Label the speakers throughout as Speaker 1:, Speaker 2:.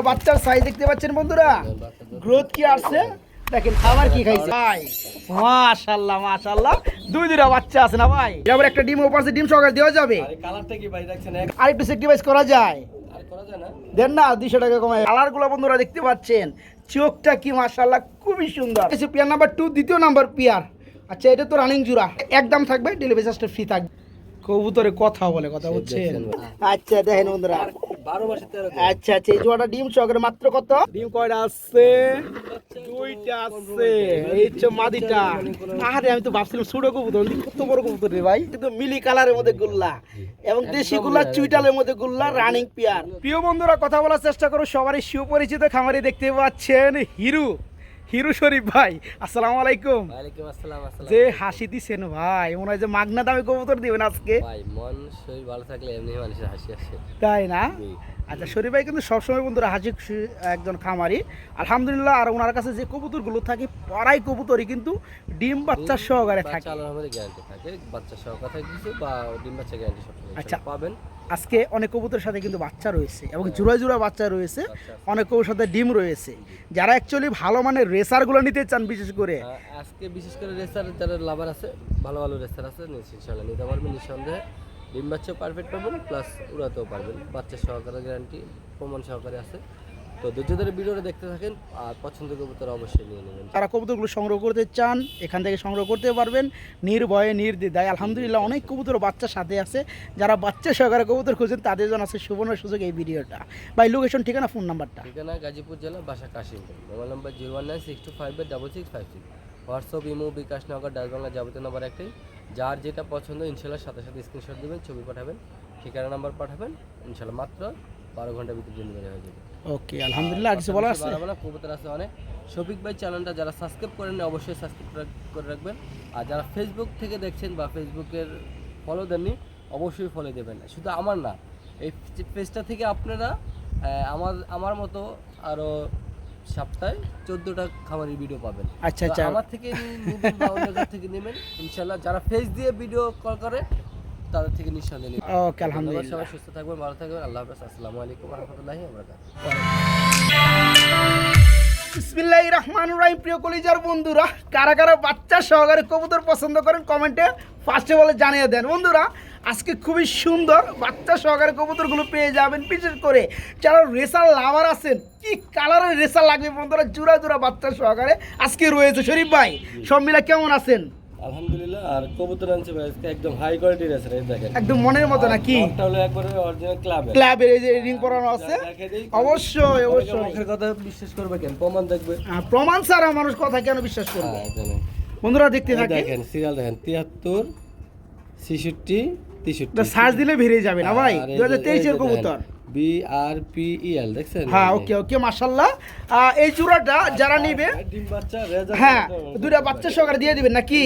Speaker 1: বাচ্চার সাইজ দেখতে পাচ্ছেন বন্ধুরা, গ্রোথ কি আসছে দেখেন, খাবার কি খাইছে ভাই, মাশাআল্লাহ মাশাআল্লাহ। দুইটা বাচ্চা আছে না ভাই, এবার একটা ডিম ওপাশে ডিম সহকারে দেওয়া যাবে।
Speaker 2: আরে কালারটা কি ভাই দেখছেন,
Speaker 1: আর একটু স্যাক্রিফাইস করা যায়,
Speaker 2: আর করা যায় না?
Speaker 1: দেন না 200 টাকা কমায়। কালারগুলো বন্ধুরা দেখতে পাচ্ছেন, চোখটা কি মাশাআল্লাহ খুবই সুন্দর। পেয়ার নাম্বার 2, দ্বিতীয় নাম্বার পেয়ার। আচ্ছা এটা তো রানিং জোড়া, একদম থাকবে, ডেলিভারি চার্জটা ফ্রি থাকবে। কবুতরে কথা বলে, কথা বলছেন। আচ্ছা দেখেন বন্ধুরা,
Speaker 2: 12 মাসে 13 দিন।
Speaker 1: আচ্ছা আচ্ছা, এই জোড়াটা ডিম সহকারে মাত্র কত? ডিম কয়টা আছে? দুইটা আছে। এই হচ্ছে মাদিটা। আরে আমি তো ভাবছিলাম ছোট কবুতর, কত বড় কবুতর রে ভাই, কিন্তু মিলি কালারের মধ্যে গুল্লা এবং দেশি গুল্লা চুইটালের মধ্যে গুল্লা, রানিং পেয়ার। প্রিয় বন্ধুরা, কথা বলার চেষ্টা করো, সবারই সুপরিচিত খামারি দেখতে পাচ্ছেন হিরু শরীফ ভাই। আসসালামু আলাইকুম।
Speaker 2: ওয়ালাইকুম আসসালাম।
Speaker 1: যে হাসি দিছেন ভাই, মনে হয় যে মাগনা দামে কবুতর দিবেন আজকে।
Speaker 2: ভাই মন শরীর ভালো থাকলে এমনি মানুষের হাসি আসে,
Speaker 1: তাই না? আচ্ছা শরীফ ভাই কিন্তু সবসময় বন্ধুরা হাসি খুশি একজন খামারি আলহামদুলিল্লাহ। আর ওনার কাছে যে কবুতরগুলো থাকে পড়াই কবুতরই কিন্তু ডিম বাচ্চা সহকারে থাকে।
Speaker 2: চালানোর মধ্যে গ্যারান্টি থাকে, বাচ্চা সহকারে থাকে কিছু বা ডিম বাচ্চা গ্যারান্টি সবসময়
Speaker 1: আচ্ছা
Speaker 2: পাবেন।
Speaker 1: আজকে অনেক কবুতরের সাথে কিন্তু বাচ্চা রয়েছে এবং জোড়া জোড়া বাচ্চা রয়েছে, অনেক কবুতরের সাথে ডিম রয়েছে। যারা অ্যাকচুয়ালি ভালো মানের রেসারগুলো নিতে চান, বিশেষ করে
Speaker 2: আজকে বিশেষ করে রেসার যারা লাভার আছে, ভালো ভালো রেসার আছে, ইনশাআল্লাহ নিতে পারবেন নিঃসন্দেহে। ডিম বাচ্চাও পারফেক্ট পাবেন, প্লাস উড়াতেও পারবেন, বাচ্চা সহকারে গ্যারান্টি প্রমাণ সহকারে আছে। তো ধৈর্য ধরে ভিডিওটা দেখতে থাকেন, আর পছন্দ কবুতর অবশ্যই নিয়ে নেবেন।
Speaker 1: যারা কবুতরগুলো সংগ্রহ করতে চান এখান থেকে সংগ্রহ করতে পারবেন নির্ভয়ে নির্দ্বিধায়। আলহামদুলিল্লাহ অনেক কবুতর বাচ্চার সাথে আছে, যারা বাচ্চা সহকারে কবুতর খুঁজেন তাদের জন্য আছে সুবর্ণ সুযোগ এই ভিডিওটা। ভাই লোকেশন, ঠিকানা, ফোন নাম্বারটা।
Speaker 2: ঠিকানা গাজীপুর জেলা, বাসা Kashimpur, mobile number 01962586656। WhatsApp, imo, bKash, Nagad, Dutch Bangla যাবতীয় নাম্বার একটাই। যার যেটা পছন্দ ইনশাল্লাহ সাথে সাথে স্ক্রিনশট দেবেন, ছবি পাঠাবেন, ঠিকানা নাম্বার পাঠাবেন, ইনশাল্লাহ মাত্র 12 ঘন্টার ভিতরে ডেলিভারি হয়ে যাবে।
Speaker 1: ওকে আলহামদুলিল্লাহ। আর কিছু বলার আছে?
Speaker 2: কবুতর আছে অনেক। শফিক ভাই চ্যানেলটা যারা সাবস্ক্রাইব করেন অবশ্যই সাবস্ক্রাইব করে রাখবেন, আর যারা ফেসবুক থেকে দেখছেন বা ফেসবুকের ফলো দেননি অবশ্যই ফলো দেবেন। শুধু আমার না, এই পেজটা থেকে আপনারা আমার মতো আরও সপ্তাহে 14টা খামারের ভিডিও পাবেন।
Speaker 1: আচ্ছা আচ্ছা,
Speaker 2: আমার থেকে নেবেন বা অন্য জায়গা থেকে নেবেন ইনশাল্লাহ। যারা ফেস দিয়ে ভিডিও কল করে তাদের থেকে নিঃসন্দেহে নেবেন।
Speaker 1: ওকে আলহামদুলিল্লাহ।
Speaker 2: সবাই সুস্থ থাকবেন, ভালো থাকবেন, আল্লাহ হাফেজ। আসসালামু আলাইকুম ওয়া রাহমাতুল্লাহি ওয়া বারাকাতুহু।
Speaker 1: বিসমিল্লাহির রহমানির রহিম। প্রিয় কলিজার বন্ধুরা, কারা কারা বাচ্চা সহকারে কবুতর পছন্দ করেন কমেন্টে ফার্স্টে বলে জানিয়ে দেন। বন্ধুরা আজকে খুবই সুন্দর বাচ্চা সহকারে কবুতরগুলো পেয়ে যাবেন, বিশেষ করে যারা রেসার লাভার আছেন। কি কালারের রেসার লাগবে বন্ধুরা, জোড়া জোড়া বাচ্চা সহকারে আজকে রয়েছে। শরীফ ভাই সব মিলা কেমন আছেন?
Speaker 2: আলহামদুলিল্লাহ। আর কবুতর আনছে ভাই আজকে একদম হাই কোয়ালিটির আছে, এই দেখেন
Speaker 1: একদম মনের মতো নাকি?
Speaker 2: এটা হলো একবারে অরিজিনাল
Speaker 1: ক্লাবের এই যে রিং পরানো আছে। অবশ্যই অবশ্যই।
Speaker 2: মুখের কথা বিশ্বাস করবে কেন, প্রমাণ দেখবে।
Speaker 1: প্রমাণ ছাড়া মানুষ কথা কেন বিশ্বাস করবে? বন্ধুরা দেখতে থাকেন,
Speaker 2: দেখেন সিরিয়াল দেখেন 73 66 63
Speaker 1: সার্চ দিলে বেরিয়ে যাবে না ভাই। 2023 এর কবুতর
Speaker 2: BRPEL দেখছেন?
Speaker 1: হ্যাঁ ওকে ওকে মাশাআল্লাহ। এই জোড়াটা যারা নিবে
Speaker 2: ডিম বাচ্চা রেজাল্ট,
Speaker 1: হ্যাঁ দুইটা বাচ্চা সহকারে দিয়ে দিবেন নাকি?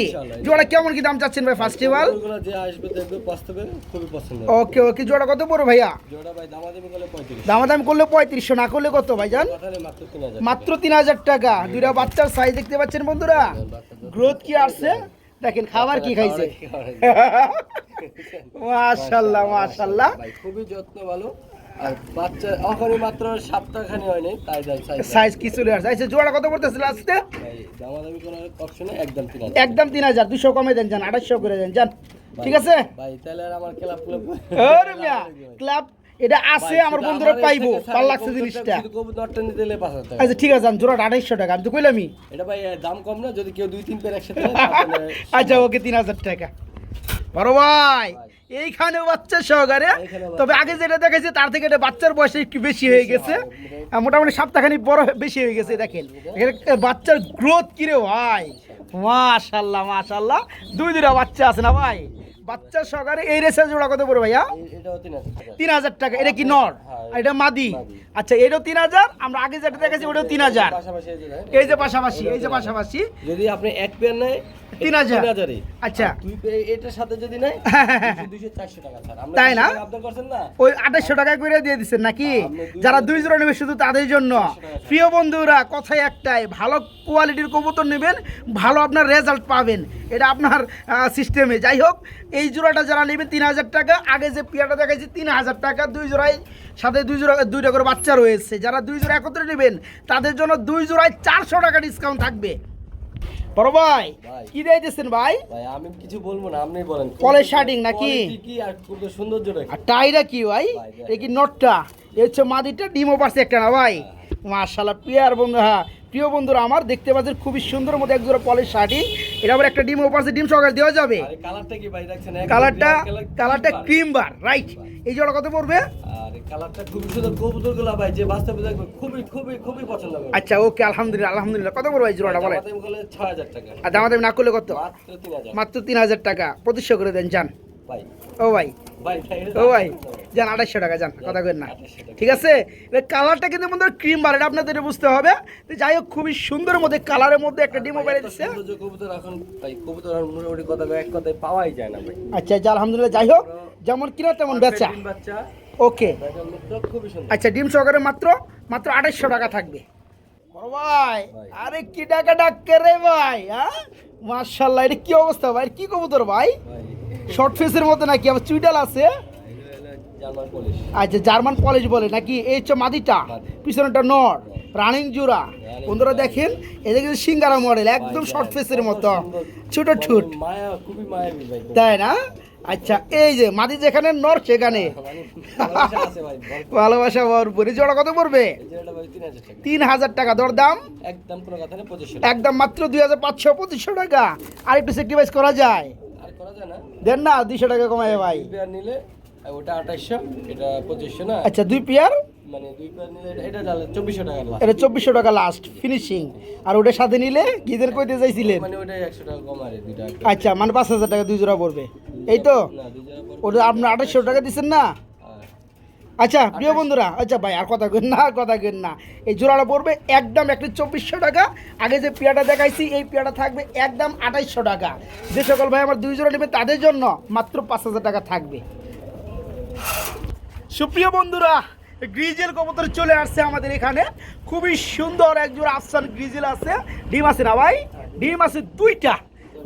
Speaker 1: জোড়া কেমন কি দাম চাচ্ছেন ভাই? ফেস্টিভ্যাল
Speaker 2: ওগুলো যে আসবে দেখবে বাস্তবে খুবই পছন্দ।
Speaker 1: ওকে ওকে, জোড়া কত পড়ো ভাইয়া?
Speaker 2: জোড়া ভাই দামাদামি করলে 35,
Speaker 1: দামাদামি করলে 3500, না করলে কত ভাইজান?
Speaker 2: তাহলে মাত্র 3000,
Speaker 1: মাত্র 3000 টাকা। দুইটা বাচ্চার সাইজ দেখতে পাচ্ছেন বন্ধুরা, গ্রোথ কি আসছে দেখেন, খাবার কি খাইছে। মাশাআল্লাহ মাশাআল্লাহ,
Speaker 2: ভাই খুবই যত্ন ভালো। আর বাচ্চা এখনই মাত্র সপ্তাহখানি হয়নি, তাই
Speaker 1: সাইজ কি চলে আসছে। আচ্ছা জোড়া কত পড়তেছিল আজকে?
Speaker 2: ভাই দামাদামি কোনো অপশনে একদম 3000,
Speaker 1: একদম 3000, 200 কমে দেন, যান 2800 করে দেন, যান ঠিক আছে
Speaker 2: ভাই। তাহলে আর আমার ক্লাব
Speaker 1: আরে মিয়া ক্লাব এটা আছে, আমার বন্ধুরা পাইবো, ভালো লাগছে জিনিসটা।
Speaker 2: শুধু কবুতরটা নিতে দিলে 5000 টাকা।
Speaker 1: আচ্ছা ঠিক আছে, আমি জোড়া 2800 টাকা, আমি তো কইলামই।
Speaker 2: এটা ভাই দাম কম না, যদি কেউ 2-3 পেয়ার একসাথে নেয়
Speaker 1: আচ্ছা ওকে 3000 টাকা। বড় ভাই এইখানে বাচ্চা সহকারে, তবে আগে যেটা দেখেছি তার থেকে এটা বাচ্চার বয়স একটু বেশি হয়ে গেছে, মোটামুটি সপ্তাহখানি বড় বেশি হয়ে গেছে। দেখেন এখানে বাচ্চার গ্রোথ কিরে ভাই, মাশাআল্লাহ মাশাআল্লাহ। দুইটা বাচ্চা আছে না ভাই, বাচ্চা সহকারে। এই রেসের জোড়া কত পড়বে ভাইয়া?
Speaker 2: এটাও 3000 টাকা।
Speaker 1: 3000 টাকা। এটা কি নর আর এটা মাদি? আচ্ছা এটাও 3000, আমরা আগে যেটা দেখেছি ওটাও 3000।
Speaker 2: পাশাপাশি
Speaker 1: এই যে পাশাপাশি, এই যে পাশাপাশি
Speaker 2: যদি আপনি এক পেয়ার নেয়
Speaker 1: 3000। আচ্ছা
Speaker 2: দুই পেয়ার এটার সাথে যদি নেয় 200-400 টাকা ছাড়। আমরা
Speaker 1: তাই না?
Speaker 2: আপনি করছেন না
Speaker 1: ওই 2800 টাকা করে দিয়ে দিচ্ছেন নাকি? যারা দুই জোড়া নেবে শুধু তাদের জন্য। প্রিয় বন্ধুরা কথাই একটাই, ভালো কোয়ালিটির কবুতর নেবেন, ভালো আপনার রেজাল্ট পাবেন, এটা আপনার সিস্টেমে। যাই হোক এই জোড়াটা যারা নেবেন 3000 টাকা, আগে যে পেয়ারটা দেখাইছি 3000 টাকা, দুই জোড়াই সাথে দুইটা করে বাচ্চা রয়েছে। যারা 2 জোড়া একত্রে নেবেন তাদের জন্য 2 জোড়ায় 400 টাকা ডিসকাউন্ট থাকবে। বড় ভাই
Speaker 2: ভাই।
Speaker 1: কি দিয়েছেন ভাই?
Speaker 2: ভাই আমি কিছু বলবো না, আপনি বলেন।
Speaker 1: পলের শার্টিং নাকি?
Speaker 2: Quality কি আর কত সৌন্দর্যটা কি?
Speaker 1: আর টাইটা কি ভাই?
Speaker 2: ভাই, দেখ।
Speaker 1: এই কি নটটা, এই হচ্ছে মাদিটা, ডিমও পারছে একটা না ভাই? মাশাআল্লাহ পিয়ার বন্ধু, হ্যাঁ প্রিয় বন্ধুরা আমার দেখতে পাচ্ছেন খুবই সুন্দর মধ্যে এক জোড়া পলের শার্টিং। এটা আবার একটা ডিমও পারছে, ডিম সহকারে দেওয়া যাবে।
Speaker 2: আরে কালারটা কি ভাই দেখছেন?
Speaker 1: কালারটা ক্রিম বার, রাইট। এই জোড়া কত পড়বে?
Speaker 2: আর কালারটা খুবই সুন্দর, কবুতরগুলো ভাই যে বাস্তবে দেখবে খুবই খুবই খুবই পছন্দ করে।
Speaker 1: আচ্ছা ওকে, আলহামদুলিল্লাহ। কত পড়বে এই জোড়াটা বলেন?
Speaker 2: দাম বলে 6000 টাকা।
Speaker 1: আর দামাদামি না করলে কত?
Speaker 2: মাত্র 3000।
Speaker 1: মাত্র 3000 টাকা, 2500 করে দেন যান।
Speaker 2: ভাই
Speaker 1: ও ভাই,
Speaker 2: ভাই
Speaker 1: ও ভাই যান 2800 টাকা যান, কথা কই না, ঠিক আছে? কালারটা কিন্তু আমাদের ক্রিম বার, এটা আপনাদের বুঝতে হবে। তো যাই হোক খুবই সুন্দর মধ্যে কালারের মধ্যে একটা ডিমও বেড়ে দিচ্ছে।
Speaker 2: সৌন্দর্য কবুতর এখন ভাই কবুতর আর মোটামুটি কথা এক কথায় পাওয়াই যায় না ভাই।
Speaker 1: আচ্ছা যা আলহামদুলিল্লাহ, যাই হোক যেমন কিনা তেমন বেচা।
Speaker 2: ডিম বাচ্চা
Speaker 1: ওকে
Speaker 2: দেখেন তো খুবই সুন্দর।
Speaker 1: আচ্ছা, ডিম সহকারে মাত্র 2800 টাকা থাকবে। বড় ভাই
Speaker 2: ভাই।
Speaker 1: আরে কি টাকা ডাক্কে রে ভাই, হ্যাঁ মাশাআল্লাহ, এটা কি অবস্থা ভাই? কি কবুতর ভাই?
Speaker 2: ভাই
Speaker 1: শর্ট ফেসের মতো নাকি, আবার চুইডাল আছে?
Speaker 2: এগুলো হলো জার্মান পলিশ।
Speaker 1: আচ্ছা জার্মান পলিশ বলে নাকি? এই হচ্ছে মাদিটা,
Speaker 2: মাদি।
Speaker 1: পিছনেটা নর, রানিং জোড়া। বন্ধুরা দেখেন এটা কিন্তু সিঙ্গারা মডেল, একদম শর্ট ফেসের মতো, ছোট ঠুট,
Speaker 2: মায়া খুবই মায়াবী ভাই।
Speaker 1: তাই না? আচ্ছা এই যে মাদি যেখানে নর সেখানে
Speaker 2: মানে ভালোবাসা আছে ভাই, ভরপুর।
Speaker 1: ভালোবাসা ভরপুর। এই জোড়া কত পড়বে?
Speaker 2: এই যে এটা ভাই 3000 টাকা।
Speaker 1: 3000 টাকা দরদাম,
Speaker 2: একদম কোনো কথা নেই, 2500 টাকা।
Speaker 1: একদম মাত্র 2500, 2500 টাকা। আর একটু স্যাক্রিফাইস করা যায়,
Speaker 2: আর করা যায় না?
Speaker 1: দেন না 200 টাকা কমায় ভাই।
Speaker 2: দুই পেয়ার নিলে ওটা 2800, এটা 2500 না?
Speaker 1: আচ্ছা 2 পেয়ার,
Speaker 2: মানে দুই পেয়ার নিলে এটা ডালে 2400 টাকা লাস্ট।
Speaker 1: এটা 2400 টাকা লাস্ট ফিনিশিং। আর ওটার সাথে নিলে গিদের কইতে চাইছিলেন?
Speaker 2: মানে ওটাই 100 টাকা কম আর দুইটা।
Speaker 1: আচ্ছা মানে 5000 টাকা 2 জোড়া পড়বে, এই তো?
Speaker 2: না দুই জোড়া পড়বে।
Speaker 1: ওটা আপনি 2800 টাকা দিচ্ছেন না?
Speaker 2: আর
Speaker 1: আচ্ছা প্রিয় বন্ধুরা, আচ্ছা ভাই আর কথা কেন না, আর কথা কেন না। এই জোড়াটা পড়বে একদম একটা 2400 টাকা। আগে যে পেয়াটা দেখাইছি এই পেয়াটা থাকবে একদম 2800 টাকা। যে সকল ভাই আমার 2 জোড়া নেবে তাদের জন্য মাত্র 5000 টাকা থাকবে। সুপ্রিয় বন্ধুরা, গ্রিজেল কবুতর চলে আসছে আমাদের এখানে। খুবই সুন্দর এক জোড়া আফসান গ্রিজেল আছে। ডিম আছে না ভাই? ডিম আছে 2টা।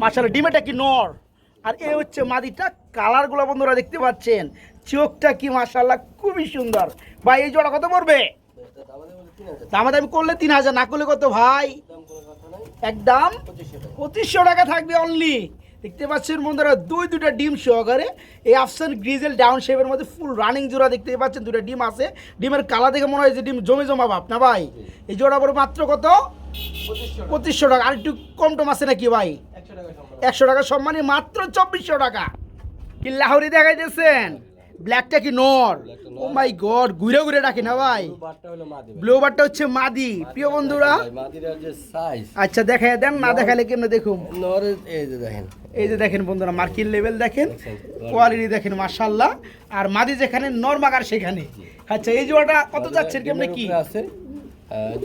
Speaker 1: মাশাআল্লাহ, ডিমেটা কি নর, আর এ হচ্ছে মাদিটা। কালারগুলো বন্ধুরা দেখতে পাচ্ছেন, চোখটা কি মাশাআল্লাহ খুবই সুন্দর। ভাই এই জোড়া কত পড়বে?
Speaker 2: আমাদের বলে 3000।
Speaker 1: দামাদামি করলে 3000, না করলে কত ভাই?
Speaker 2: দাম কোনো কথা নাই,
Speaker 1: একদম
Speaker 2: 2500 টাকা।
Speaker 1: 2500 টাকা থাকবে অনলি। দেখতে পাচ্ছেন বন্ধুরা, দুইটা ডিম সহকারে এই আফসান গ্রিজেল ডাউন শেপের মধ্যে ফুল রানিং জোড়া দেখতে পাচ্ছেন। 2টা ডিম আছে। ডিমের কালার দেখে মনে হয় যে ডিম জমা ভাব না ভাই? এই জোড়া পড়বে মাত্র কত? 2500 টাকা। আর একটু কম টম আছে নাকি ভাই?
Speaker 2: 100 টাকা সম্মান।
Speaker 1: 100 টাকা সম্মানী মাত্র 2400 টাকা। কি লাহোরি দেখাইতেছেন? ব্ল্যাকটা কি নর? ও মাই গড, ঘুরে ঘুরে ডাকি না ভাই?
Speaker 2: ব্লু বারটা হলো মাদি ভাই।
Speaker 1: ব্লু বারটা হচ্ছে মাদি। প্রিয় বন্ধুরা
Speaker 2: ভাই, মাদির যে সাইজ
Speaker 1: আচ্ছা দেখাই দেন, না দেখালে কেন দেখুন।
Speaker 2: নরে এই যে দেখেন,
Speaker 1: এই যে দেখেন বন্ধুরা, মার্কিন লেভেল দেখেন, কোয়ালিটি দেখেন মাশাআল্লাহ। আর মাদি যেখানে নরমাগার সেখানে। আচ্ছা এই জোড়াটা কত যাচ্ছে কেমনে কি?
Speaker 2: ডিমের উপরে আছে।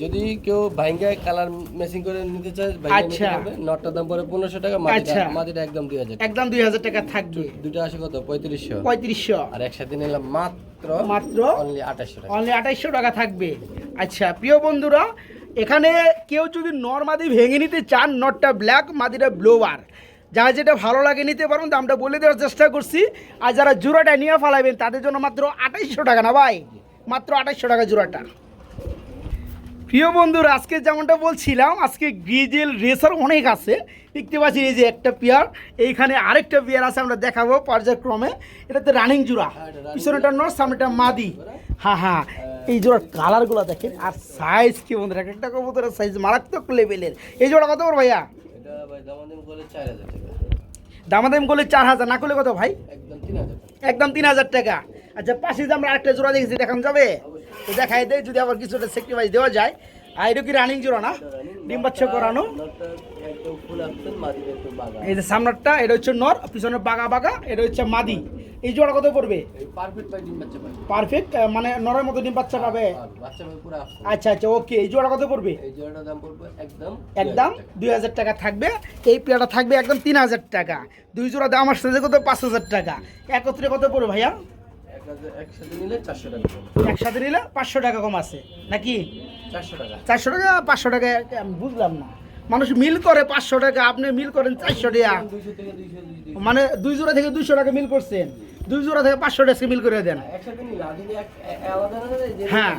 Speaker 2: যদি কেউ ভাইঙ্গা কালার ম্যাচিং করে নিতে চায় ভাইঙ্গা নিতে
Speaker 1: আচ্ছা।
Speaker 2: পারবে। নটটার দাম পড়ে 1500 টাকা,
Speaker 1: আচ্ছা।
Speaker 2: মাদিটা একদম 2000 টাকা।
Speaker 1: একদম 2000 টাকা থাকবে।
Speaker 2: দুটো আসে কত? 3500।
Speaker 1: 3500,
Speaker 2: আর একসাথে নিলাম মাত্র
Speaker 1: মাত্র
Speaker 2: অনলি 2800 টাকা।
Speaker 1: অনলি 2800 টাকা থাকবে। আচ্ছা প্রিয় বন্ধুরা, এখানে কেউ যদি নর মাদি ভেঙে নিতে চান, নটটা ব্ল্যাক, মাদিটা ব্লোবার, যারা যেটা ভালো লাগে নিতে পারবেন, দামটা বলে দেওয়ার চেষ্টা করছি। আর যারা জোড়াটা নিয়ে ফেলাবেন তাদের জন্য মাত্র 2800 টাকা না ভাই? মাত্র 2800 টাকা জোড়াটা। প্রিয় বন্ধুরা, আজকে যেমনটা বলছিলাম, আজকে গ্রিজেল রেসার অনেক আছে। দেখতে পাচ্ছি এই যে একটা পেয়ার, এইখানে আরেকটা পেয়ার আছে, আমরা দেখাবো পর্যায়ক্রমে। এটাতে রানিং জোড়া, পিছনেটা নর, সামনেটা মাদি। হ্যাঁ হ্যাঁ, এই জোড়ার কালারগুলো দেখেন, আর সাইজ কি বন্ধুরা, একটা কবুতরের সাইজ মারাত্মক লেভেলের। এই জোড়া কত বড় ভাইয়া?
Speaker 2: এটা ভাই দামাদাম করে 4000 টাকা।
Speaker 1: দামাদাম করলে 4000, না করলে কত ভাই?
Speaker 2: একদম 3000 টাকা।
Speaker 1: একদম 3000 টাকা। আচ্ছা পাশে যে আমরা আরেকটা জোড়া দেখেছি, দেখান যাবে? তো দেখাই দেয়, যদি আবার কিছুটা স্যাক্রিফাইস দেওয়া যায়। আর এটা কি রানিং জোড়া না? ডিম বাচ্চা করানো।
Speaker 2: নটটা একদম ফুল আপসেন, মাদিটা একটু বাগা।
Speaker 1: এই যে সামনেরটা এটা হচ্ছে নর, পিছনে বাগা বাগা, এটা হচ্ছে মাদি। এই জোড়া কত পড়বে?
Speaker 2: এই পারফেক্ট ভাই ডিম বাচ্চা পাই।
Speaker 1: পারফেক্ট, মানে নরের মতো ডিম বাচ্চা পাবে।
Speaker 2: আর বাচ্চা ভাই পুরো আপসেন।
Speaker 1: আচ্ছা আচ্ছা ওকে, এই জোড়া কত পড়বে?
Speaker 2: এই জোড়াটার দাম পড়বে একদম
Speaker 1: একদম 2000 টাকা থাকবে। এই পেয়ারটা থাকবে একদম 3000 টাকা। 2 জোড়া দাম আসছে যে কত? 5000 টাকা। একত্রে কত পড়বে ভাইয়া?
Speaker 2: একসাথে নিলে 400 টাকা পড়বে।
Speaker 1: একসাথে নিলে 500 টাকা কম আছে নাকি?
Speaker 2: 400 টাকা।
Speaker 1: 400 টাকা, 500 টাকা, আমি বুঝলাম না। মানুষ মিল করে 500 টাকা, আপনি মিল করেন 400 টাকা,
Speaker 2: 200 থেকে 200
Speaker 1: মানে 2 জোড়া থেকে 200 টাকা মিল করছেন। 2 জোড়া থেকে 500 টাকা মিল করে দেন।
Speaker 2: একসাথে নিলে আর যদি আলাদা আলাদা যে
Speaker 1: হ্যাঁ,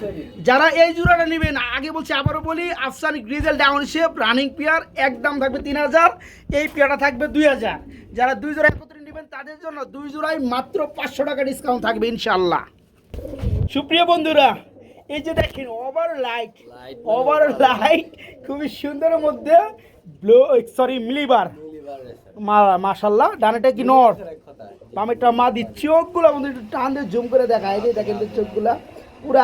Speaker 1: যারা এই জোড়াটা নেবেন, আগে বলছি আবারও বলি, আফসানি গ্রিজেল ডাউন শেপ রানিং পেয়ার একদম থাকবে 3000, এই পেয়ারটা থাকবে 2000। যারা 2 জোড়া একত্রে নেবেন তাদের জন্য 2 জোড়ায় মাত্র 500 টাকা ডিসকাউন্ট থাকবে ইনশাআল্লাহ। সুপ্রিয় বন্ধুরা, এই যে দেখেন ওভার লাইট খুবই সুন্দরের মধ্যে ব্লু সরি মিলিবার মাশাআল্লাহ। ডানেটা কি নর, বামেরটা মাদি। চোখগুলো বন্ধু একটু টান দিয়ে জুম করে দেখায়, এই যে দেখেন তো চোখগুলা পুরো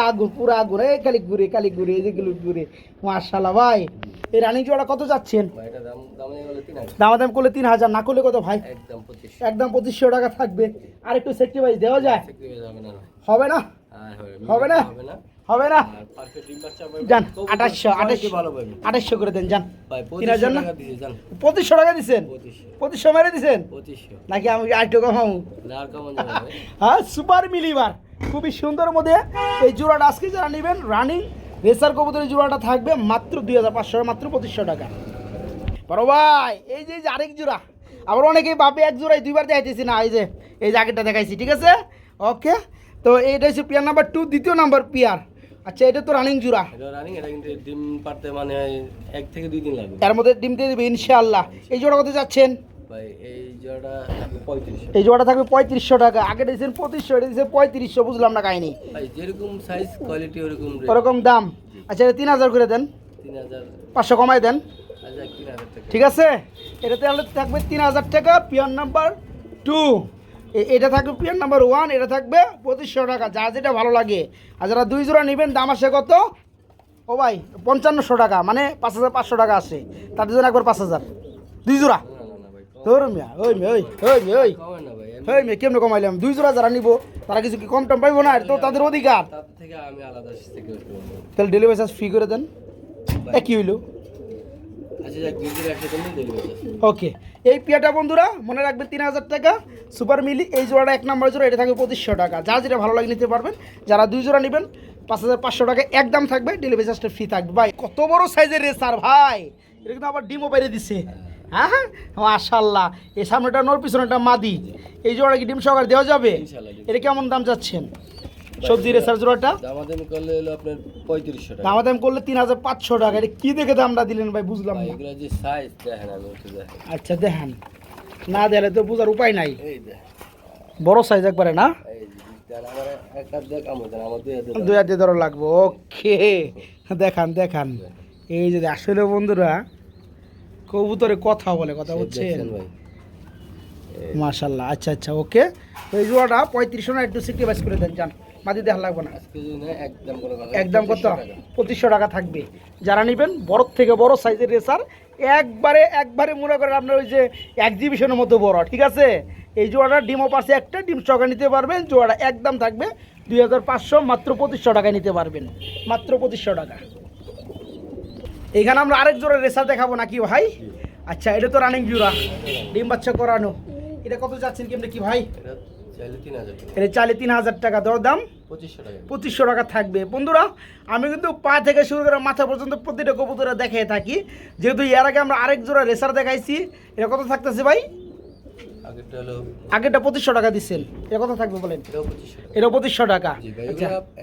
Speaker 1: আগুন, এই খালি ঘুরে এই যেগুলো ঘুরে মাশাআল্লাহ। ভাই এই রানিং জোড়া কত যাচ্ছেন? দাম করলে 3000, না করলে কত ভাই? একদম 2500 টাকা থাকবে। আর একটু সেফটি ভাই দেওয়া যায়? হবে না যান 2800 করে দেন যান। 3000 না 2500 টাকা দিচ্ছেন? 2500 মেরে দিচ্ছেন নাকি আমি আরেকটু কমাবো? হ্যাঁ, সুপার মিলিবার খুবই সুন্দর মধ্যে এই জোড়াটা আজকে যারা নেবেন রানিং রেসার কবুতরের জোড়াটা থাকবে মাত্র 2500, মাত্র 2500 টাকা। বড় ভাই এই যে আরেক জোড়া, আবার অনেকেই ভাবে এক জোড়ায় দুইবার দেখাইতেছি না, এই যে আগেরটা দেখাইছি, ঠিক আছে ওকে। তো এইটা হচ্ছে পেয়ার নাম্বার 2, দ্বিতীয় নাম্বার পেয়ার। আচ্ছা, এটা তো রানিং জোড়া,
Speaker 2: এটা কিন্তু ডিম পারতে মানে 1 থেকে 2 দিন লাগবে,
Speaker 1: এর মধ্যে ডিম দিয়ে দেবে ইনশাআল্লাহ। এই জোড়া কত যাচ্ছেন
Speaker 2: ভাই? এই জোড়াটা 3500।
Speaker 1: এই জোড়াটা থাকবে 3500 টাকা। আগে দিয়েছেন 2500, এটা দিয়েছেন 3500, বুঝলাম না কাহিনী।
Speaker 2: ভাই যেরকম সাইজ কোয়ালিটি
Speaker 1: ওরকম দাম। আচ্ছা, এটা 3000 করে দেন, 500 কমাই দেন, ঠিক আছে। এটা তাহলে থাকবে 3000 টাকা পিয়ার নাম্বার 2। এটা থাকবে পিয়ার নাম্বার 1, এটা থাকবে 2500 টাকা, যার যেটা ভালো লাগে। আর যারা 2 জোড়া নেবেন দাম আসে কত ও ভাই? 5500 টাকা, মানে 5500 টাকা আসে। তাদের জন্য একবার 5000 2 জোড়া। তোর মিয়া ওই কেমনে কমাইলাম? 2 জোড়া যারা নিব তারা কিছু কি কম টম পাইবো না? তো তাদের অধিকার। তাহলে ডেলিভারি চার্জ ফ্রি করে দেন। কি হইলো? ওকে, এই পিয়াটা বন্ধুরা মনে রাখবেন 3000 টাকা সুপার মিলি। এই জোড়াটা 1 নম্বর জোড়া, এটা থাকবে 2500 টাকা। যার যেটা ভালো লাগে নিতে পারবেন। যারা 2 জোড়া নেবেন 5500 টাকা একদম থাকবে, ডেলিভারি চার্জটা ফ্রি থাকবে। ভাই কত বড় সাইজের রেসার ভাই, এটা কিন্তু আবার ডিমও বাইরে দিছে। হ্যাঁ মাশাআল্লাহ। এই সামনেটা নর, পিছনেটা মাদি। এই জোড়া কি ডিম সহকারে দেওয়া যাবে? এটা কেমন দাম যাচ্ছেন সবজি রেসার জোড়াটা?
Speaker 2: দামাদামি করলে হলো আপনার 3500 টাকা।
Speaker 1: দামাদামি করলে 3500 টাকা। এটা কি দেখে দামটা দিলেন ভাই? বুঝলাম না।
Speaker 2: এগুলা যে সাইজ দেখেন, আমি একটু দেখেন।
Speaker 1: আচ্ছা দেখেন, না দিলে তো বোঝার উপায় নাই।
Speaker 2: এই দেখ
Speaker 1: বড় সাইজ একবারে না?
Speaker 2: এই যে আমার এক হাত দেখ, আমার
Speaker 1: দুই হাত দিয়ে ধরো লাগবে। ওকে, দেখান এই যে আসলে বন্ধুরা কবুতরে কথা বলে, কথা বলছেন মাশাআল্লাহ। আচ্ছা ওকে। এই জোড়াটা 3500 না, একটু সিক্রিফাইস করে দেন জান, মাদি দেখা লাগবে না। একদম কত? 2500 টাকা থাকবে। যারা নেবেন বড় থেকে বড় সাইজের রেসার, একবারে মনে করেন আপনার ওই যে এক্সিবিশনের মতো বড়, ঠিক আছে। এই জোড়াটা ডিমও পাশে একটা ডিম চকা নিতে পারবেন। জোড়াটা একদম থাকবে 2500, মাত্র 2500 টাকায় নিতে পারবেন, মাত্র 2500 টাকা। এইখানে আমরা আরেক জোড়া রেসার দেখাবো নাকি ভাই? আচ্ছা, এটা তো রানিং জোড়া, ডিম বাচ্চা করানো। এটা কত যাচ্ছেন কেমনে কি ভাই? এটা চাইলে 3000 টাকা, দর দাম 2500 টাকা থাকবে। বন্ধুরা আমি কিন্তু পা থেকে শুরু করে মাথা পর্যন্ত প্রতিটা কবুতরে দেখিয়ে থাকি, যেহেতু এর আগে আমরা আরেক জোড়া রেসার দেখাইছি। এটা কত থাকতেছে ভাই? আগেরটা 2500 টাকা দিচ্ছেন, এটা কত থাকবে বলেন? এটা 2500 টাকা।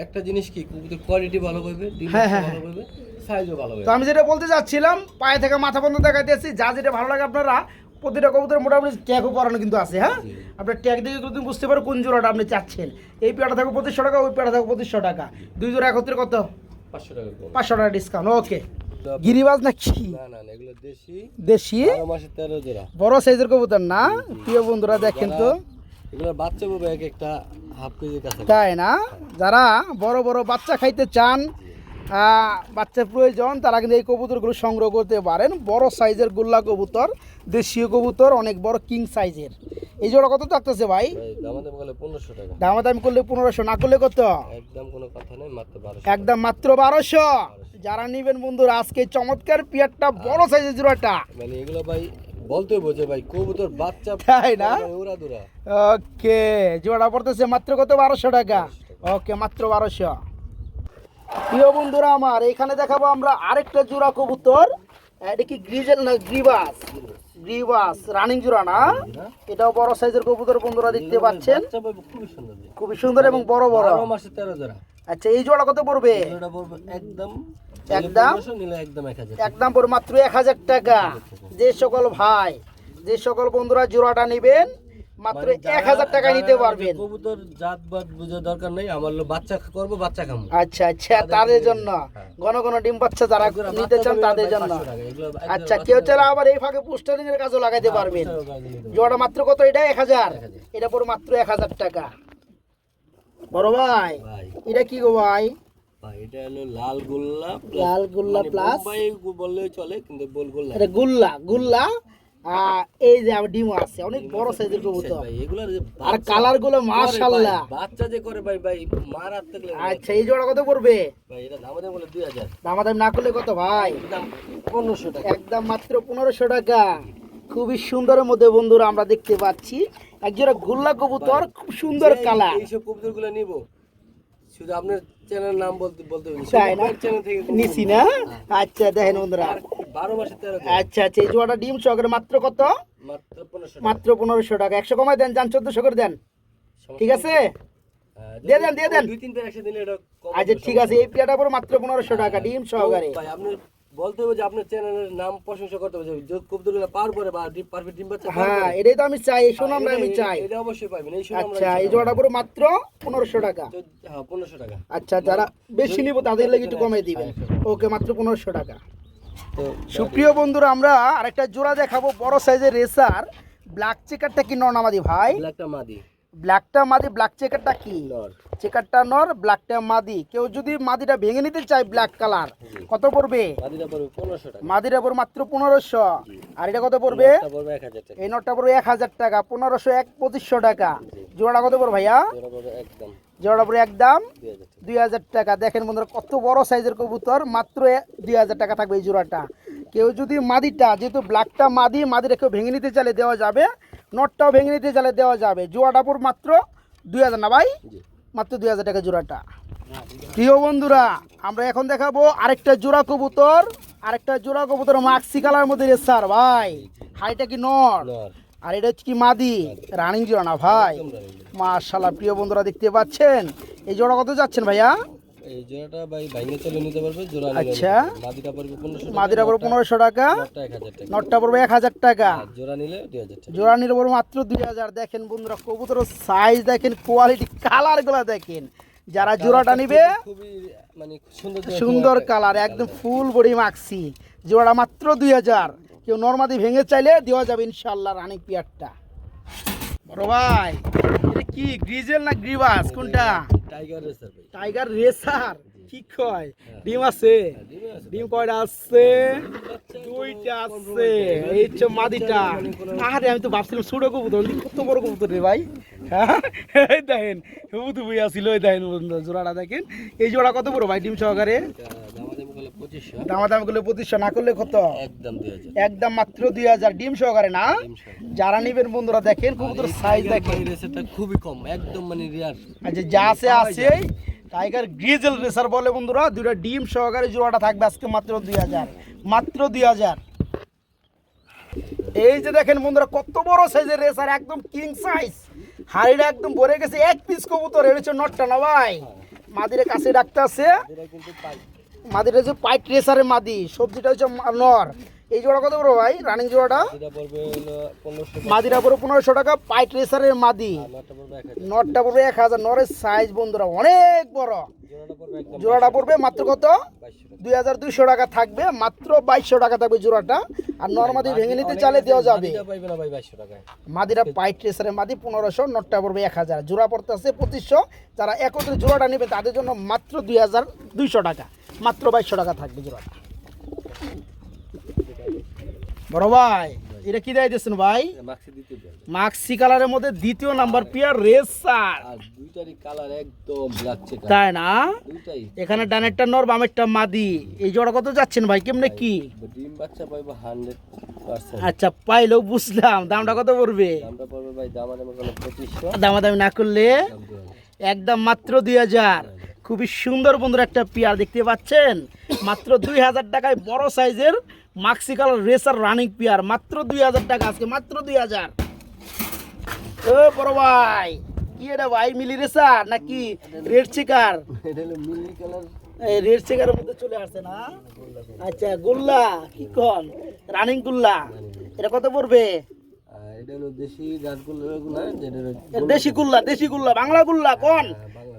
Speaker 2: একটা জিনিস কি, কবুতর কোয়ালিটি ভালো পাবে, ভালো পাবে, সাইজও ভালো পাবে।
Speaker 1: তো আমি যেটা বলতে চাচ্ছিলাম, পায়ে থেকে মাথা পর্যন্ত দেখাইতেছি, যা যেটা ভালো লাগে আপনারা। প্রতিটা কবুতরের মোটামুটি ট্যাগও পরানো কিন্তু আছে। হ্যাঁ, আপনার ট্যাগ দেখে কিন্তু বুঝতে পারো কোন জোড়াটা আপনি চাচ্ছেন। এই পেয়ারটা থাকবে 2500 টাকা, ওই পেয়ারটা থাকবে 2500 টাকা। 2 জোড়া একত্রে কত? 500 টাকা ডিসকাউন্ট। ওকে, গিরিবাজ নাকি?
Speaker 2: না, এগুলো
Speaker 1: দেশি
Speaker 2: 12 মাসের 13 জোড়া,
Speaker 1: বড় সাইজের কবুতর না? প্রিয় বন্ধুরা দেখেন তো,
Speaker 2: এগুলো বাচ্চা পাবে এক একটা হাফ কেজি কাছে,
Speaker 1: তাই না? যারা বড় বড় বাচ্চা খাইতে চান, বাচ্চার প্রয়োজন, তারা কিন্তু এই কবুতরগুলো সংগ্রহ করতে পারেন। বড় সাইজের গোল্লা কবুতর, দেশীয় কবুতর, অনেক বড় কিং সাইজের। এই জোড়া কত থাকতেছে ভাই?
Speaker 2: দামাদামি করলে 1500 টাকা।
Speaker 1: দামাদামি করলে 1500, না করলে কত?
Speaker 2: একদম কোনো কথা নেই, মাত্র 1200।
Speaker 1: একদম মাত্র 1200। যারা নেবেন বন্ধুরা আজকে চমৎকার পিয়ারটা, বড় সাইজের জোড়াটা,
Speaker 2: মানে এগুলো ভাই বলতে বোঝে ভাই কবুতর বাচ্চা,
Speaker 1: তাই না?
Speaker 2: উড়াদুরা।
Speaker 1: ওকে, জোড়া পড়তেছে মাত্র কত? 1200 টাকা। ওকে, মাত্র 1200। প্রিয় বন্ধুরা আমার, এখানে দেখাবো আমরা আরেকটা জোড়া কবুতর। এটা কি গ্রিজেল না গ্রিবাস? গ্রিবাস রানিং জোড়া না, এটাও বড় সাইজের কবুতর বন্ধুরা দেখতে পাচ্ছেন,
Speaker 2: বাচ্চা পাইবো খুবই সুন্দর জি।
Speaker 1: খুবই সুন্দর এবং বড় বড়।
Speaker 2: 12 মাসে 13 জোড়া।
Speaker 1: আচ্ছা এই জোড়া কত পড়বে?
Speaker 2: জোড়াটা পড়বে একদম
Speaker 1: একদম
Speaker 2: 1500 নিলে একদম 1000।
Speaker 1: একদম পড়বে মাত্র 1000 টাকা। যে সকল ভাই, যে সকল বন্ধুরা জোড়াটা নেবেন মাত্র 1000 টাকায় নিতে পারবেন।
Speaker 2: কবুতর জাতবাদ বুঝার দরকার নেই, আমার হলো বাচ্চা করব বাচ্চা খামু।
Speaker 1: আচ্ছা আচ্ছা, তাদের জন্য ঘন ঘন ডিম বাচ্চা যারা নিতে চান তাদের জন্য। আচ্ছা কেউ চাইলে আবার এই ফাঁকে পোস্টারিং এর কাজও লাগাইতে পারবেন। জোড়াটা মাত্র কত? এটা 1000, এটা পড়বে মাত্র 1000 টাকা। বড় ভাই
Speaker 2: ভাই
Speaker 1: এটা কি গো ভাই?
Speaker 2: ভাই এটা হলো লাল গোল্লা,
Speaker 1: লাল গোল্লা প্লাস,
Speaker 2: ভাই বললেই চলে কিন্তু বল গোল্লা।
Speaker 1: এটা গুল্লা গুল্লা। এই যে আবার ডিম আছে, অনেক বড় সাইজের কবুতর।
Speaker 2: ভাই এগুলার যে
Speaker 1: আর কালার গুলো মাশাআল্লাহ,
Speaker 2: বাচ্চা যে করে ভাই ভাই মারাত্মক লাগে।
Speaker 1: আচ্ছা এই জোড়া কত পড়বে?
Speaker 2: ভাই এটা দাম দেব বলে 2000,
Speaker 1: দামাদামি না করলে কত ভাই?
Speaker 2: দাম 1500 টাকা।
Speaker 1: একদম মাত্র 1500 টাকা। খুবই সুন্দরের মধ্যে বন্ধুরা আমরা দেখতে পাচ্ছি একজোড়া গুল্লা কবুতর, খুব সুন্দর কালার।
Speaker 2: এইসব কবুতরগুলো নিব, শুধু আপনার চ্যানেলের নাম বলতে হবে।
Speaker 1: তাই না?
Speaker 2: চ্যানেল থেকে
Speaker 1: নিছি না? আচ্ছা দেখেন বন্ধুরা,
Speaker 2: 12 মাসে 13
Speaker 1: আচ্ছা আচ্ছা এই জোড়াটা ডিম সহকারে মাত্র কত?
Speaker 2: মাত্র 1500 টাকা।
Speaker 1: মাত্র 1500 টাকা। 100 কমায় দেন, যান 1400 করে দেন, ঠিক আছে? দিয়ে দেন দিয়ে দেন।
Speaker 2: দুই তিন পেয়ার একসাথে দিলে এটা কম।
Speaker 1: আচ্ছা ঠিক আছে, এই পেয়ারটা পড়ে মাত্র 1500 টাকা ডিম সহকারে।
Speaker 2: ভাই আপনি বলতে হবে যে আপনার চ্যানেলের নাম প্রশংসা করতে হবে, যে কবুতরগুলো পার করে বা পারফেক্ট ডিম বাচ্চা পার
Speaker 1: হ্যাঁ
Speaker 2: করে।
Speaker 1: এটাই তো আমি চাই, এই সুনামটা আমি চাই।
Speaker 2: এটা অবশ্যই পাবেন এই সময়।
Speaker 1: আচ্ছা এই জোড়াটা পড়ে মাত্র 1500 টাকা।
Speaker 2: হ্যাঁ 1500 টাকা।
Speaker 1: আচ্ছা যারা বেশি নিব তাদের লাগি একটু কমাই দিবেন। ওকে মাত্র 1500 টাকা।
Speaker 2: তো
Speaker 1: সুপ্রিয় বন্ধুরা আমরা আরেকটা জোড়া দেখাবো, বড় সাইজের রেসার। ব্ল্যাক চেকারটা কি নর নামাদি ভাই?
Speaker 2: ব্ল্যাকটা মাদি,
Speaker 1: ব্ল্যাকটা মাদি, ব্ল্যাক চেকারটা কি?
Speaker 2: নর।
Speaker 1: চেকারটা নর, ব্ল্যাকটা মাদি। কেউ যদি মাদিটা ভেঙে নিতে চায় ব্ল্যাক কালার, কত পড়বে?
Speaker 2: মাদিটা পড়বে 1500 টাকা।
Speaker 1: মাদিটা পড়বে মাত্র 1500। আর এটা কত পড়বে?
Speaker 2: এটা পড়বে 1000 টাকা।
Speaker 1: এই নটটা পড়বে 1000 টাকা। 1500 এক 2500 টাকা। জোড়াটা কত পড়বে ভাইয়া?
Speaker 2: এটা পড়বে একদম
Speaker 1: জোড়াটা পড়বে একদম
Speaker 2: 2000 টাকা।
Speaker 1: 2000 টাকা। দেখেন বন্ধুরা কত বড় সাইজের কবুতর, মাত্র 2000 টাকা থাকবে এই জোড়াটা। কেউ যদি মাদিটা, যেহেতু ব্ল্যাকটা মাদি, মাদিটা কেউ ভেঙে নিতে চাইলে দেওয়া যাবে, নটটাও ভেঙে নিতে চাইলে দেওয়া যাবে। জোড়াটা পড়বে মাত্র 2000 না ভাই?
Speaker 2: জি।
Speaker 1: মাত্র 2000 টাকা জোড়াটা। প্রিয় বন্ধুরা আমরা এখন দেখাবো আরেকটা জোড়া কবুতর, আরেকটা জোড়া কবুতর মাক্সি কালার মধ্যে রেসার ভাই। হাইটা কি নর,
Speaker 2: নর।
Speaker 1: আর এটা হচ্ছে কি মাদি, রানিং জোড়া না ভাই? মাশাআল্লাহ প্রিয় বন্ধুরা দেখতে পাচ্ছেন। এই জোড়া কত যাচ্ছেন ভাইয়া?
Speaker 2: এই জোড়াটা ভাই ভাঙে চলে নিতে পারবে, জোড়া নিলে।
Speaker 1: আচ্ছা
Speaker 2: মাদিটা পড়বে 1500 টাকা।
Speaker 1: মাদিরা পড়বে 1500 টাকা,
Speaker 2: নরটা 1000 টাকা।
Speaker 1: নটটা পড়বে 1000 টাকা।
Speaker 2: আর জোড়া নিলে 2000 টাকা।
Speaker 1: জোড়া নিলে পড়বে মাত্র 2000। দেখেন বন্ধুরা কবুতরের সাইজ দেখেন, কোয়ালিটি, কালারগুলো দেখেন। যারা জোড়াটা নিবে
Speaker 2: খুবই মানে সুন্দর
Speaker 1: সুন্দর কালার, একদম ফুল বডি মাক্সি। জোড়া মাত্র 2000। কেউ নরমাদি ভেঙে চাইলে দেওয়া যাবে ইনশাআল্লাহ রানিং পিয়ারটা। বড় ভাই এটা কি গ্রিজেল না গ্রিবাস কোনটা?
Speaker 2: টাইগার রেসার ভাই।
Speaker 1: টাইগার রেসার কি কয়? ডিম আছে? ডিম কয়টা আছে? দুইটা আছে। এই হচ্ছে মাদিটা। আরে আমি তো ভাবছিলাম ছোট কবুতর, কত বড় কবুতর রে ভাই। হ্যাঁ এই দেখেন কবুতর বই আসছিল, এই দেখেন বন্ধু জোড়াটা দেখেন। এই জোড়া কত বড় ভাই ডিম সহকারে?
Speaker 2: দামাদামি করলে 2500,
Speaker 1: দামাদাম করলে 2500, না করলে কত?
Speaker 2: একদম 2000।
Speaker 1: একদম মাত্র 2000 ডিম সহকারে না? যারা নিবেন বন্ধুরা দেখেন কবুতর সাইজ দেখেন।
Speaker 2: রেসারটা খুবই কম, একদম মানে রিয়ার।
Speaker 1: আচ্ছা যা আছে আছে। টাইগার গ্রিজেল রেসার বলে বন্ধুরা, দুইটা ডিম সহকারে জোড়াটা থাকবে আজকে মাত্র 2000, মাত্র 2000। এই যে দেখেন বন্ধুরা কত বড় সাইজের রেসার, একদম কিং সাইজ। হাড়িটা একদম ভরে গেছে, এক পিস কবুতর। এর হচ্ছে নটটা না ভাই? মাদিরে কাছে রাখতে আছে,
Speaker 2: এরা কিন্তু পাই।
Speaker 1: মাদিটা হচ্ছে পাইট রেসারের মাদি, সবজিটা হচ্ছে নর। এই জোড়া কত বড় ভাই রানিং জোড়াটা?
Speaker 2: এটা পড়বে হলো 1500
Speaker 1: মাদিরা পড়বে 1500 টাকা, পাইট রেসারের মাদি।
Speaker 2: আর নরটা পড়বে 1000।
Speaker 1: নটটা পড়বে 1000। নরের সাইজ বন্ধুরা অনেক বড়।
Speaker 2: জোড়াটা পড়বে একদম
Speaker 1: জোড়াটা পড়বে মাত্র কত?
Speaker 2: 2200 টাকা।
Speaker 1: 2200 টাকা থাকবে, মাত্র 2200 টাকা থাকবে জোড়াটা। আর নরমাদি ভেঙে নিতে চাইলে দেওয়া যাবে।
Speaker 2: মাদিটা পাইবে না ভাই 2200 টাকায়।
Speaker 1: মাদিরা পাইট রেসারের মাদি 1500, নটটা পড়বে 1000, জোড়া পড়তে আছে 2500। যারা একত্রে জোড়াটা নেবে তাদের জন্য মাত্র 2200 টাকা, মাত্র 2200 টাকা থাকবে জোড়াটা। বড় ভাই এটা কি দেয় দিচ্ছেন ভাই?
Speaker 2: মাক্সি দিতে দেয়।
Speaker 1: মাক্সি কালারের মধ্যে দ্বিতীয় নাম্বার পেয়ার রেসার,
Speaker 2: আর দুইটারই কালার একদম ব্ল্যাক চেকার।
Speaker 1: তাই না?
Speaker 2: দুইটাই
Speaker 1: এখানে ডানেরটা নর, বামেরটা মাদি। এই জোড়া কত যাচ্ছেন ভাই, কেমনে কি?
Speaker 2: ডিম বাচ্চা পাইবো 100%।
Speaker 1: আচ্ছা পাইলেও বুঝলাম, দামটা কত পড়বে?
Speaker 2: দামটা পড়বে ভাই দামাদামি করলে 2500,
Speaker 1: দামাদামি না করলে
Speaker 2: দাম 2000।
Speaker 1: একদম মাত্র 2000। খুবই সুন্দর বন্ধুরা একটা পেয়ার দেখতে পাচ্ছেন, মাত্র 2000 টাকায় বড় সাইজের Maksi colour racer running pair, মাত্র 2000 টাকা আজকে, মাত্র 2000। ও বড় ভাই, কি এটা ভাই, মিলি রেসার নাকি রেড চিকার?
Speaker 2: এটা হলো মিলি কালার,
Speaker 1: এই রেড চিকারের মধ্যে চলে আসছে না? আচ্ছা, গোল্লা কি কোন রানিং গোল্লা, এটা কত পড়বে?
Speaker 2: এটা হলো দেশি রাসগোল্লা, যেটা হলো
Speaker 1: এটা দেশি গুল্লা বাংলা গুল্লা কোন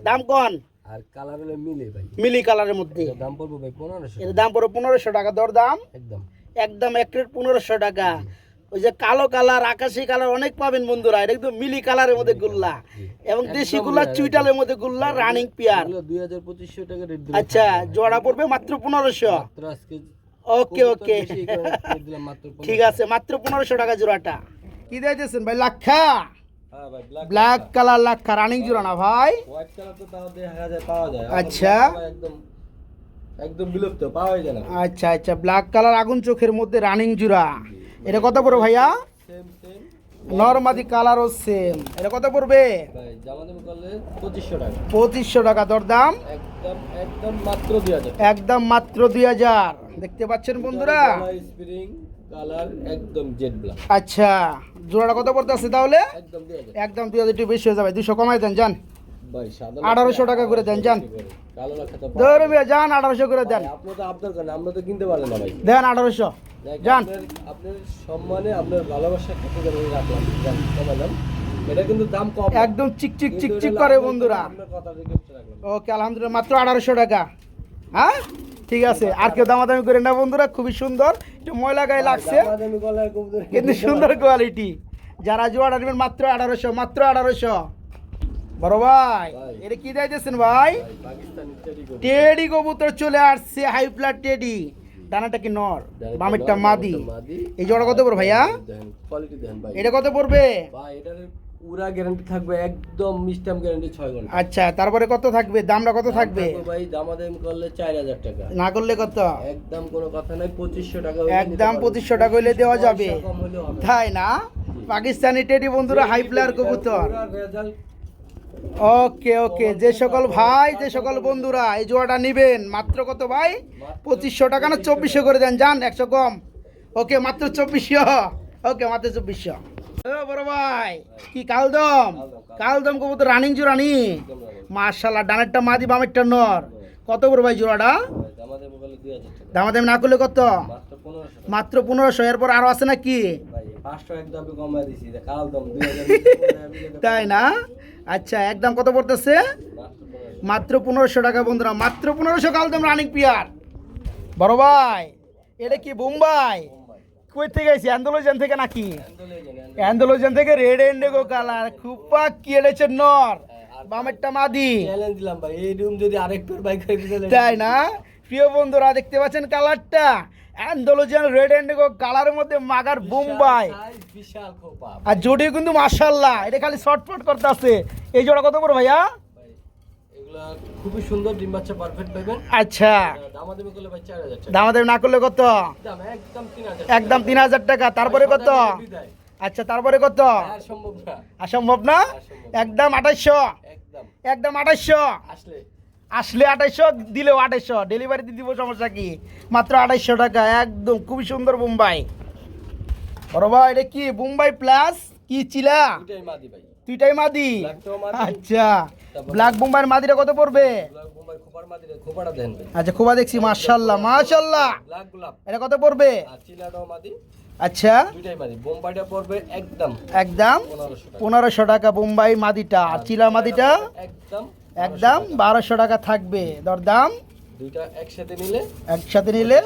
Speaker 1: দাম কোন?
Speaker 2: আর কালার হলো মিলি ভাই,
Speaker 1: মিলি কালারের মধ্যে
Speaker 2: এটার দাম পড়বে ভাই 1500।
Speaker 1: এর দাম পড়বে 1500 টাকা, দর দাম
Speaker 2: একদম
Speaker 1: একদম এক রেট 1500 টাকা। ওই যে কালো কালার আকাশি কালার অনেক পাবেন বন্ধুরা, এটা একদম মিলি কালারের মধ্যে গুল্লা এবং দেশি গুল্লা চুইটালের মধ্যে গুল্লা রানিং পেয়ার।
Speaker 2: এগুলো 2500 টাকা রেট দিলাম।
Speaker 1: আচ্ছা, জোড়া পড়বে মাত্র 1500।
Speaker 2: মাত্র আজকে
Speaker 1: ওকে ওকে,
Speaker 2: বেশি করে দিলাম মাত্র 1500।
Speaker 1: ঠিক আছে, মাত্র 1500 টাকা জোড়াটা। কি দিয়েছেন ভাই? লাক্ষা
Speaker 2: হ্যাঁ ভাই,
Speaker 1: ব্ল্যাক কালার লাক্ষা রানিং জোড়া না ভাই?
Speaker 2: হোয়াইট কালার তো তাও 2000 পাওয়া যায়।
Speaker 1: আচ্ছা।
Speaker 2: একদম একদম বিলুপ্ত, পাওয়া যায় না।
Speaker 1: আচ্ছা আচ্ছা, ব্ল্যাক কালার আগুন চোখের মধ্যে রানিং জোড়া, এটা কত পড়বে ভাইয়া?
Speaker 2: সেম সেম
Speaker 1: নরমাদি কালারও সেম, এটা কত পড়বে?
Speaker 2: ভাই, জামা দাম করলে 2500 টাকা।
Speaker 1: 2500 টাকা, দরদাম
Speaker 2: একদম একদম মাত্র 2000।
Speaker 1: একদম মাত্র 2000। দেখতে পাচ্ছেন বন্ধুরা?
Speaker 2: স্প্রিং কালার একদম জেড ব্ল্যাক।
Speaker 1: আচ্ছা, জোড়াটা কত পড়তে আছে তাহলে?
Speaker 2: একদম 2000।
Speaker 1: একদম 2000, একটু বেশি হয়ে যাবে, 200 কমাই দেন যান,
Speaker 2: ভাই সাদা
Speaker 1: 1800 টাকা করে দেন যান।
Speaker 2: কালো লাখা তো
Speaker 1: ধরে মিয়া যান, 1800 করে দেন,
Speaker 2: আপনি তো আপনার কারণে আমরা তো কিনতে পারলেন না ভাই।
Speaker 1: দেন 1800 যান।
Speaker 2: আপনার সম্মানে আপনার ভালোবাসার ক্ষেত্রে আমি রাখলাম, জান কমালাম। এটা কিন্তু দাম কম,
Speaker 1: একদম চিকচিক চিকচিক করে বন্ধুরা।
Speaker 2: আপনার কথা রেখে রাখলাম।
Speaker 1: ওকে, আলহামদুলিল্লাহ, মাত্র 1800 টাকা। হ্যাঁ ঠিক আছে, আর কেউ দামাদামি করে না বন্ধুরা, খুবই সুন্দর, একটু ময়লা গায়ে লাগছে
Speaker 2: দামাদামি গলার কবুতর
Speaker 1: কিন্তু সুন্দর কোয়ালিটি। যারা জোড়া নেবেন মাত্র 1800, মাত্র 1800। বড় ভাই, এটা কি দিয়েছেন ভাই?
Speaker 2: পাকিস্তানি টেডি কবুতর।
Speaker 1: টেডি কবুতর চলে আসছে, হাই ফ্লাট টেডি। ডানাটা কি নর, বামেরটা মাদি। এই জোড়া কত পড়বে ভাইয়া?
Speaker 2: দেখেন কোয়ালিটি দেখেন ভাই।
Speaker 1: এটা কত পড়বে?
Speaker 2: ভাই এটার পুরা গ্যারান্টি থাকবে, একদম মিস্টাম গ্যারান্টি 6 ঘন্টা।
Speaker 1: আচ্ছা, তারপরে কত থাকবে, দামটা কত থাকবে?
Speaker 2: ভাই দামাদামি করলে 4000 টাকা,
Speaker 1: না করলে কত?
Speaker 2: একদম কোনো কথা নাই, 2500 টাকা।
Speaker 1: একদম 2500 টাকা হইলে দেওয়া যাবে,
Speaker 2: কম হলেও হবে।
Speaker 1: তাই না? পাকিস্তানি টেডি বন্ধুরা, হাই ফ্লায়ার কবুতর।
Speaker 2: পুরা রেজাল্ট।
Speaker 1: ওকে ওকে, যে সকল ভাই, যে সকল বন্ধুরা এই জোড়াটা নেবেন, মাত্র কত ভাই? 2500 টাকা না 2400 করে দেন যান, 100 কম। ওকে, মাত্র 2400। ওকে, মাত্র 2400। ও বড় ভাই, কি কালদম? কালদম কবুতর রানিং জোড়া নি? মাশাআল্লাহ, ডানেরটা মাদি বামেরটা নর। কত বড় ভাই জোড়াটা?
Speaker 2: দামাদামি করলে 2000 টাকা,
Speaker 1: দামাদামি না করলে কত?
Speaker 2: মাত্র 1500 টাকা।
Speaker 1: মাত্র 1500। এরপর আরো আছে নাকি?
Speaker 2: ভাই 500 একদম কমায় দিছি, এটা কাল দাম 2000।
Speaker 1: তাই না? আচ্ছা, একদম কত পড়তেছে? মাত্র 1500 টাকা বন্ধুরা, মাত্র 1500 কালদম রানিং পিয়ার। বড় ভাই, এটা কি বোম্বাই? কই থেকে আইছি? অ্যান্ডোলোজেন থেকে নাকি? অ্যান্ডোলোজেন থেকে রেড ইন্ডিগো কালার, খুপা কি এনেছে নর, বামেরটা মাদি।
Speaker 2: চ্যালেঞ্জ দিলাম ভাই, এই রুম যদি আরেকটু বাইক করে দিতে।
Speaker 1: তাই না? প্রিয় বন্ধুরা, দেখতে পাচ্ছেন কালারটা, অ্যান্ডোলোজেন রেড ইন্ডিগো কালারের মধ্যে মাগার বোম্বাই।
Speaker 2: বিশাল খোপা।
Speaker 1: আর জোডিও কিন্তু মাশাআল্লাহ, এটা খালি শর্টফট করতে আছে। এই জোড়া কত বড় ভাইয়া?
Speaker 2: ভাই এগুলা খুবই সুন্দর, ডিম বাচ্চা পারফেক্ট পাবেন।
Speaker 1: আচ্ছা,
Speaker 2: দামাদামি করলে ভাই 4000 টাকা,
Speaker 1: দামাদামি না করলে কত?
Speaker 2: দাম একদম 3000।
Speaker 1: একদম 3000 টাকা। তারপরে কত? আচ্ছা, তারপরে কত?
Speaker 2: আর সম্ভব না,
Speaker 1: অসম্ভব না? একদম 2800।
Speaker 2: একদম
Speaker 1: একদম 2800।
Speaker 2: আসলে
Speaker 1: আসলে 2800, দিলেও 2800, ডেলিভারিতে দিব, সমস্যা কি? মাত্র 2800 টাকা, একদম খুবই সুন্দর বোম্বাই। বড় ভাই, এটা কি বোম্বাই প্লাস কি চিলা?
Speaker 2: দুইটাই মাদি ভাই,
Speaker 1: দুইটাই মাদি?
Speaker 2: ব্ল্যাকটাও মাদি।
Speaker 1: আচ্ছা, ব্ল্যাক বোম্বাইয়ের মাদিটা কত পড়বে?
Speaker 2: ব্ল্যাক বোম্বাই খোপার মাদি রে, খোপাটা দেন ভাই।
Speaker 1: আচ্ছা, খোবা দেখছি, মাশাআল্লাহ মাশাআল্লাহ।
Speaker 2: ব্ল্যাক গোলাপ
Speaker 1: এটা কত পড়বে?
Speaker 2: আর চিলাটাও মাদি,
Speaker 1: আচ্ছা,
Speaker 2: দুইটাই মাদি। বোম্বাইটা পড়বে একদম
Speaker 1: একদম
Speaker 2: 1500 টাকা,
Speaker 1: 1500 টাকা বোম্বাই মাদিটা। আর চিলা মাদিটা
Speaker 2: একদম
Speaker 1: একদম 1200 টাকা থাকবে, দরদাম
Speaker 2: দুইটা একসাথে নিলে
Speaker 1: একসাথে নিলে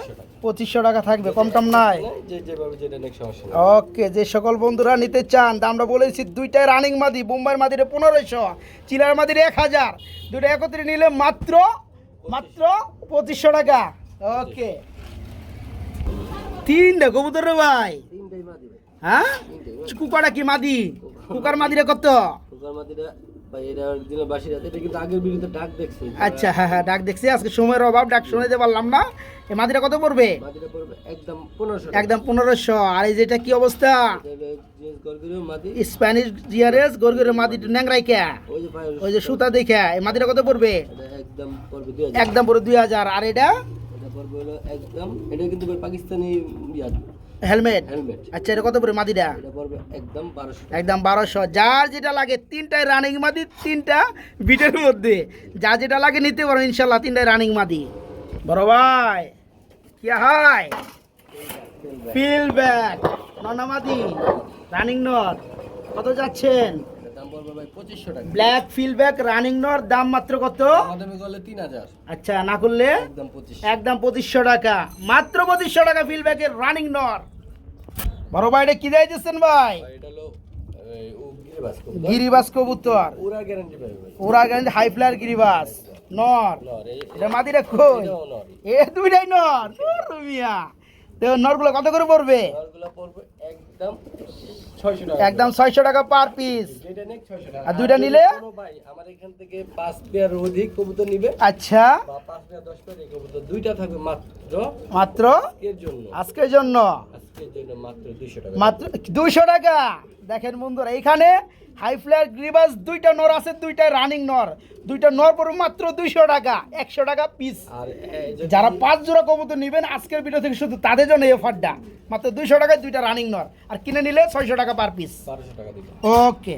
Speaker 1: 2500 টাকা থাকবে, কম টম নাই।
Speaker 2: যে যেভাবে যেটা নেক্সট সমস্যা নেই।
Speaker 1: ওকে, যে সকল বন্ধুরা নিতে চান, আমরা বলেছি দুইটাই রানিং মাদি, বোম্বাইয়ের মাদিরে 1500, চিলার মাদিরে 1000, দুটো একত্রে নিলে মাত্র মাত্র 2500 টাকা। ওকে, তিনটা কবুতর রে ভাই?
Speaker 2: তিনটাই মাদি ভাই,
Speaker 1: হ্যাঁ, কুকাটা কি মাদি? কুকার মাদিরে কত?
Speaker 2: খোপার মাদিটা ভাই এটা অরিজিনাল বাসি রাত, এটা কিন্তু আগের ভিডিওতে ডাক দেখছি।
Speaker 1: আচ্ছা, হ্যাঁ হ্যাঁ, ডাক দেখছি, আজকে সময়ের অভাব ডাক শুনাইতে পারলাম না। এই মাদিটা কত পড়বে?
Speaker 2: মাদিটা পড়বে একদম 1500
Speaker 1: একদম 1500। আর এই যেটা কি অবস্থা?
Speaker 2: জিন্স গরগরিও মাদি,
Speaker 1: স্প্যানিশ জিআরএস গরগরে মাদি ন্যাংরাই কে,
Speaker 2: ওই যে ভাই
Speaker 1: ওই যে সুতা দেখে। এই মাদিটা কত পড়বে?
Speaker 2: এটা একদম পড়বে 2000,
Speaker 1: একদম পড়বে 2000। আর এটা
Speaker 2: এটা পড়বে হলো একদম, এটা কিন্তু ভাই পাকিস্তানি
Speaker 1: হেলমেট।
Speaker 2: হেলমেট,
Speaker 1: আচ্ছা, এটা কত পড়বে মাদিটা?
Speaker 2: এটা পড়বে একদম 1200
Speaker 1: একদম 1200। যার যেটা লাগে, তিনটায় রানিং মাদি, তিনটা বিটের মধ্যে, যা যেটা লাগে নিতে পারো ইনশাল্লাহ। তিনটায় রানিং মাদি। বড় ভাই কি হাই ফিল ব্যাক ননা মাদি রানিং নর কত যাচ্ছেন?
Speaker 2: এটার দাম পড়বে ভাই 2500 টাকা।
Speaker 1: ব্ল্যাক ফিল ব্যাক রানিং নর দাম মাত্র কত?
Speaker 2: আমাদের করলে 3000,
Speaker 1: আচ্ছা, না করলে
Speaker 2: একদম 2500।
Speaker 1: একদম 2500 টাকা, মাত্র 2500 টাকা ফিল ব্যাকের রানিং নর। বড় ভাই এটা কি দিয়েছেন ভাই?
Speaker 2: ভাই এটা হলো ও গিরিবাস কবুতর,
Speaker 1: গিরিবাস কবুতর,
Speaker 2: পুরা গ্যারান্টি পাবে ভাই।
Speaker 1: ওরা গ্যারান্টি হাই ফ্লায়ার গিরিবাস নর।
Speaker 2: নর
Speaker 1: এটা মাদিরা কই?
Speaker 2: এটাও নর,
Speaker 1: এ দুইটাই নর। রুমিয়া দেখো নরগুলো কত করে পড়বে?
Speaker 2: নরগুলো পড়বে একদম 600 টাকা,
Speaker 1: একদম 600 টাকা পার পিস।
Speaker 2: যেটা নেক 600 টাকা।
Speaker 1: আর দুইটা
Speaker 2: যদি
Speaker 1: নিলে?
Speaker 2: কোনো ভাই আমার এখান থেকে 5 পেয়ার অধিক কবুতর নিবে,
Speaker 1: আচ্ছা,
Speaker 2: বা 5 পেয়ার 10 পেয়ার এই কবুতর দুইটা থাকবে মাত্র
Speaker 1: মাত্র
Speaker 2: এর জন্য,
Speaker 1: আজকের জন্য
Speaker 2: আজকের জন্য মাত্র 200 টাকা।
Speaker 1: মাত্র 200 টাকা। দেখেন বন্ধুরা, এইখানে হাই ফ্লায়ার গ্রিবাস দুইটা নর আছে, দুইটা রানিং নর, দুইটা নর পড়বে মাত্র 200 টাকা, 100 টাকা পিস।
Speaker 2: আর যদি
Speaker 1: যারা 5 জোড়া কবুতর নেবেন আজকের ভিডিও থেকে, শুধু তাদের জন্য এই অফারটা, মাত্র 200 টাকায় দুইটা রানিং নর, আর কিনে নিলে 600 টাকা পার পিস।
Speaker 2: 1200 টাকা দিবে।
Speaker 1: ওকে।